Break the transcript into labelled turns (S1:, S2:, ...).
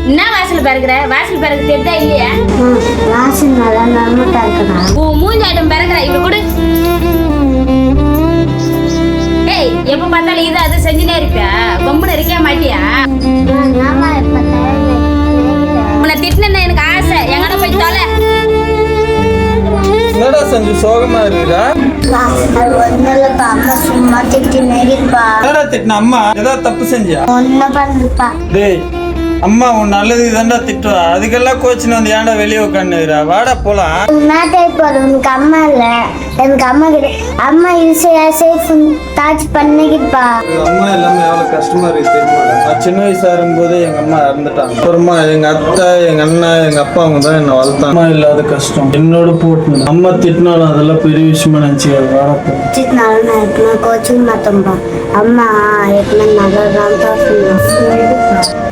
S1: என்ன வாசல் பிறகுற? வாசல் பிறகு தெரிதா இல்லையா?
S2: வாசல் நல்லா நர்மட்டா இருக்கா?
S1: மூஞ்சி ஆட்டம் பிறகுற இப்படி கூட. ஏய், எப்ப பார்த்தாலும் இது அது செஞ்சுனே இருப்பியா? கொம்புல இருக்க மாட்டியா? உன்னை திட்டினா எனக்கு ஆசை. எங்கட போய் தொலை.
S3: என்னடா செஞ்சு சோகமா இருக்குடா?
S2: அம்மா சும்மா திட்டினேப்பா.
S3: என்னடா திட்டின அம்மா? ஏதாவது தப்பு செஞ்சியா?
S2: ஒன்னும் பண்ணுப்பா.
S3: டேய், அம்மா உன் நல்லதுக்கு தான்டா திட்டுவா. அதுக்கெல்லாம் கோச்சின்னு வந்து ஏன்டா வெளியே உட்காந்துக்கிறா? வாடா போலாம்.
S2: நாட்டை போற உனக்கு அம்மா இல்ல, எனக்கு அம்மா கிடையாது. அம்மா ஈஸியா சேஃப் தாச்சு பண்ணிக்கிப்பா.
S3: அம்மா எல்லாமே எவ்வளவு கஷ்டமா இருக்கு தெரியுமா? நான் சின்ன வயசா இருக்கும்போது எங்க அம்மா இறந்துட்டாங்க. அப்புறமா எங்க அத்தை, எங்க அண்ணா, எங்க அப்பா அவங்க தான் என்ன வளர்த்தாங்க. அம்மா இல்லாத கஷ்டம் என்னோட போட்டு. அம்மா திட்டினாலும் அதெல்லாம் பெரிய விஷயமா நினைச்சுக்காது. வாடா போலாம்.
S2: திட்டினாலும் நான் எப்பவுமே கோச்சிங் மாட்டோம்பா. அம்மா எப்பவுமே நல்லா தான்